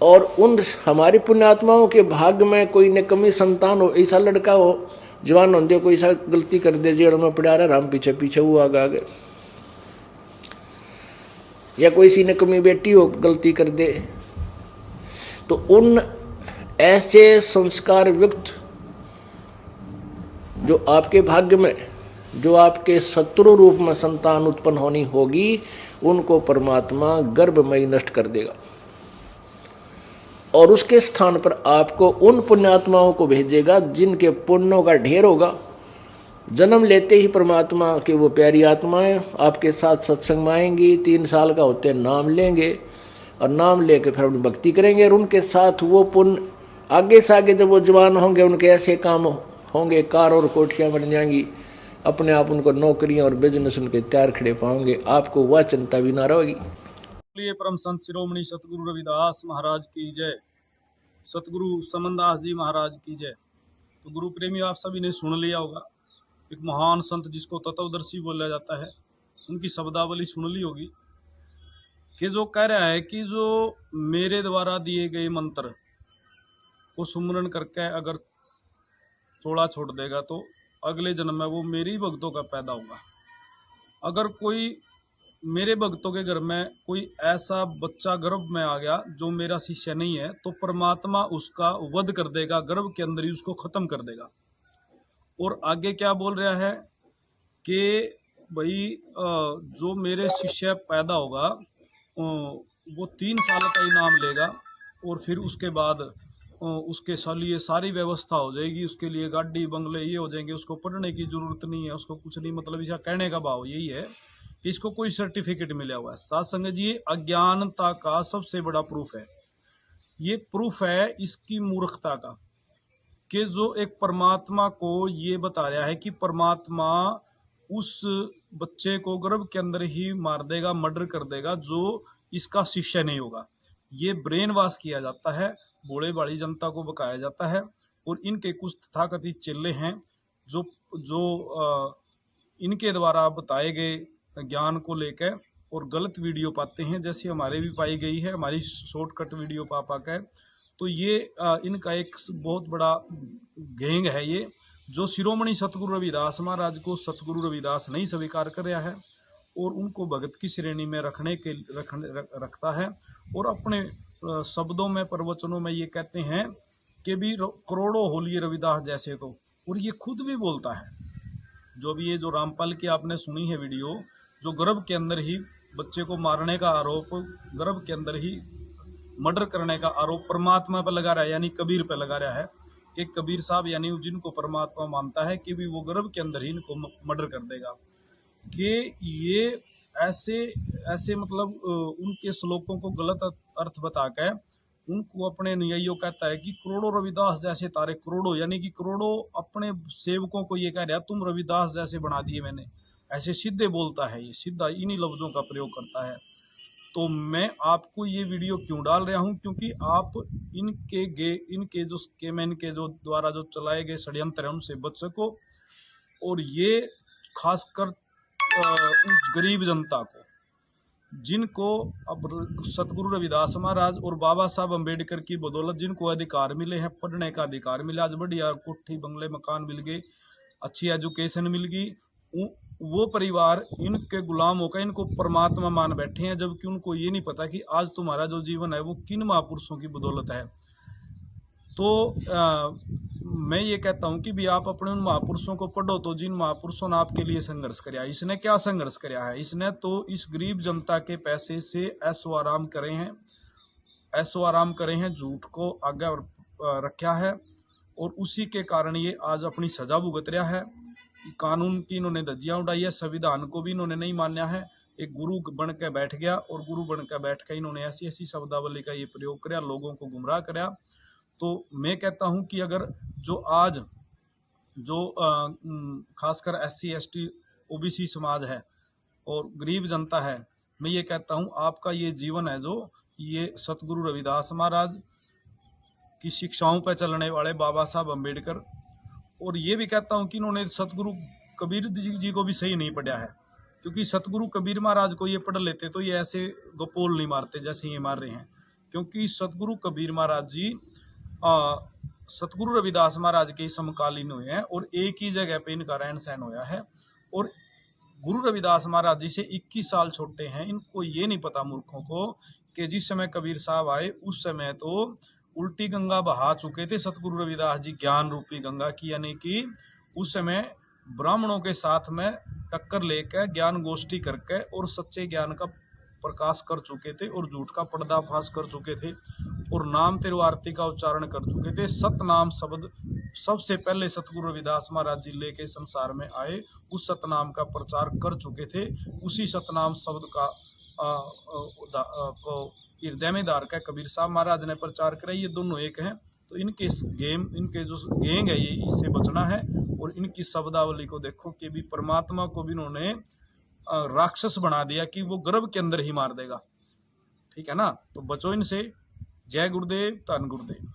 और उन हमारी पुण्यात्माओं के भाग्य में कोई निकम्मी संतान हो, ऐसा लड़का हो जवान होंगे कोई ऐसा गलती कर दे जेल में पड़ा रहा राम पीछे पीछे वो आगे, या कोई सी निकम्मी बेटी हो गलती कर दे, तो उन ऐसे संस्कार युक्त जो आपके भाग्य में, जो आपके शत्रु रूप में संतान उत्पन्न होनी होगी, उनको परमात्मा गर्भमयी नष्ट कर देगा और उसके स्थान पर आपको उन पुण्यात्माओं को भेजेगा जिनके पुण्यों का ढेर होगा। जन्म लेते ही परमात्मा के वो प्यारी आत्माएं आपके साथ सत्संग में आएंगी, 3 साल का होते नाम लेंगे और नाम लेके फिर अपनी भक्ति करेंगे और उनके साथ वो पुण्य आगे से आगे जब वो जवान होंगे उनके ऐसे काम होंगे, कार और कोठियां बन जाएंगी, अपने आप उनको नौकरियां और बिजनेस उनके तैयार खड़े पाओगे, आपको वह चिंता भी ना रहेगी। परम संत शिरोमणि सतगुरु रविदास महाराज की जय, सतगुरु समनदास जी महाराज की जय। तो गुरु प्रेमी आप सभी ने सुन लिया होगा, एक महान संत जिसको तत्वदर्शी बोला जाता है, उनकी शब्दावली सुन ली होगी कि जो कह रहा है कि जो मेरे द्वारा दिए गए मंत्र को सुमरन करके अगर चोला छोड़ देगा तो अगले जन्म में वो मेरे ही भक्तों का पैदा होगा। अगर कोई मेरे भक्तों के घर में कोई ऐसा बच्चा गर्भ में आ गया जो मेरा शिष्य नहीं है, तो परमात्मा उसका वध कर देगा, गर्भ के अंदर ही उसको खत्म कर देगा। और आगे क्या बोल रहा है कि भाई जो मेरे शिष्य पैदा होगा वो 3 साल का इनाम लेगा और फिर उसके बाद उसके लिए सारी व्यवस्था हो जाएगी, उसके लिए गाड़ी बंगले ये हो जाएंगे, उसको पढ़ने की जरूरत नहीं है, उसको कुछ नहीं, मतलब इसका कहने का भाव यही है कि इसको कोई सर्टिफिकेट मिला हुआ है। साथ संगत जी, अज्ञानता का सबसे बड़ा प्रूफ है, ये प्रूफ है इसकी मूर्खता का, कि जो एक परमात्मा को ये बता रहा है कि परमात्मा उस बच्चे को गर्भ के अंदर ही मार देगा, मर्डर कर देगा जो इसका शिष्य नहीं होगा। ये ब्रेन वॉश किया जाता है, भोले भाली जनता को बकाया जाता है। और इनके कुछ तथाकथित चेले हैं जो जो इनके द्वारा बताए गए ज्ञान को लेकर और गलत वीडियो पाते हैं, जैसे हमारे भी पाई गई है, हमारी शॉर्टकट वीडियो पा कर। तो ये इनका एक बहुत बड़ा गैंग है ये, जो शिरोमणि सतगुरु रविदास महाराज को सतगुरु रविदास नहीं स्वीकार कर रहा है और उनको भगत की श्रेणी में रखता है। और अपने शब्दों में, प्रवचनों में ये कहते हैं कि भी करोड़ों होलिए रविदास जैसे, तो और ये खुद भी बोलता है। जो भी ये जो रामपाल की आपने सुनी है वीडियो, जो गर्भ के अंदर ही बच्चे को मारने का आरोप, गर्भ के अंदर ही मर्डर करने का आरोप परमात्मा पर लगा रहा है, यानी कबीर पर लगा रहा है कि कबीर साहब यानी जिनको परमात्मा मानता है कि भी वो गर्भ के अंदर ही इनको मर्डर कर देगा। कि ये ऐसे ऐसे मतलब उनके श्लोकों को गलत अर्थ बताकर उनको अपने न्यायियों कहता है कि करोड़ों रविदास जैसे तारे, करोड़ों यानी कि करोड़ों अपने सेवकों को ये कह रहा है तुम रविदास जैसे बना दिए मैंने, ऐसे सीधे बोलता है, ये सीधा इन्हीं लफ्जों का प्रयोग करता है। तो मैं आपको ये वीडियो क्यों डाल रहा हूं, क्योंकि आप इनके जो स्केमैन के जो द्वारा जो चलाए गए षड्यंत्र हैं उनसे बच सको। और ये खासकर उस गरीब जनता को, जिनको अब सतगुरु रविदास महाराज और बाबा साहब अम्बेडकर की बदौलत जिनको अधिकार मिले हैं, पढ़ने का अधिकार मिला, आज बढ़िया कोठी बंगले मकान मिल गए, अच्छी एजुकेशन मिल गई, वो परिवार इनके गुलाम होकर इनको परमात्मा मान बैठे हैं, जबकि उनको ये नहीं पता कि आज तुम्हारा जो जीवन है वो किन महापुरुषों की बदौलत है। तो मैं ये कहता हूं कि भी आप अपने उन महापुरुषों को पढ़ो, तो जिन महापुरुषों ने आपके लिए संघर्ष किया। इसने क्या संघर्ष किया है? इसने तो इस गरीब जनता के पैसे से ऐसो आराम करे हैं, झूठ को आगे रखा है और उसी के कारण ये आज अपनी सजा भुगत रहा है। कानून की इन्होंने धज्जियां उड़ाई है, संविधान को भी इन्होंने नहीं माना है, एक गुरु बन के बैठ गया और गुरु बन के बैठ के इन्होंने ऐसी ऐसी शब्दावली का ये प्रयोग कराया, लोगों को गुमराह कराया। तो मैं कहता हूं कि अगर जो आज जो खासकर SC ST OBC समाज है और गरीब जनता है, मैं ये कहता हूं आपका ये जीवन है जो ये सतगुरु रविदास महाराज की शिक्षाओं पर चलने वाले बाबा साहब अम्बेडकर, और ये भी कहता हूं कि इन्होंने सतगुरु कबीर जी को भी सही नहीं पढ़ा है, क्योंकि सतगुरु कबीर महाराज को ये पढ़ लेते तो ये ऐसे गोपोल नहीं मारते जैसे ये मार रहे हैं। क्योंकि सतगुरु कबीर महाराज जी सतगुरु रविदास महाराज के समकालीन हुए हैं और एक ही जगह पे इनका रहन सहन हुआ है। और गुरु रविदास महाराज जी से 21 साल छोटे हैं। इनको ये नहीं पता मूर्खों को कि जिस समय कबीर साहब आए उस समय तो उल्टी गंगा बहा चुके थे सतगुरु रविदास जी, ज्ञान रूपी गंगा की, यानी कि उस समय ब्राह्मणों के साथ में टक्कर लेकर ज्ञान गोष्ठी करके और सच्चे ज्ञान का प्रकाश कर चुके थे और झूठ का पर्दाफाश कर चुके थे और नाम तेरो आरती का उच्चारण कर चुके थे। सतनाम शब्द सबसे पहले सतगुरु रविदास महाराज जी लेके संसार में आए, उस सतनाम का प्रचार कर चुके थे। उसी सतनाम शब्द का को हृदय में धार का कबीर साहब महाराज ने प्रचार करा। ये दोनों एक हैं, तो इनके जो गेंग है ये, इससे बचना है। और इनकी शब्दावली को देखो कि भी परमात्मा को भी इन्होंने राक्षस बना दिया कि वो गर्भ के अंदर ही मार देगा। ठीक है ना, तो बचो इनसे। जय गुरुदेव, धन गुरुदेव।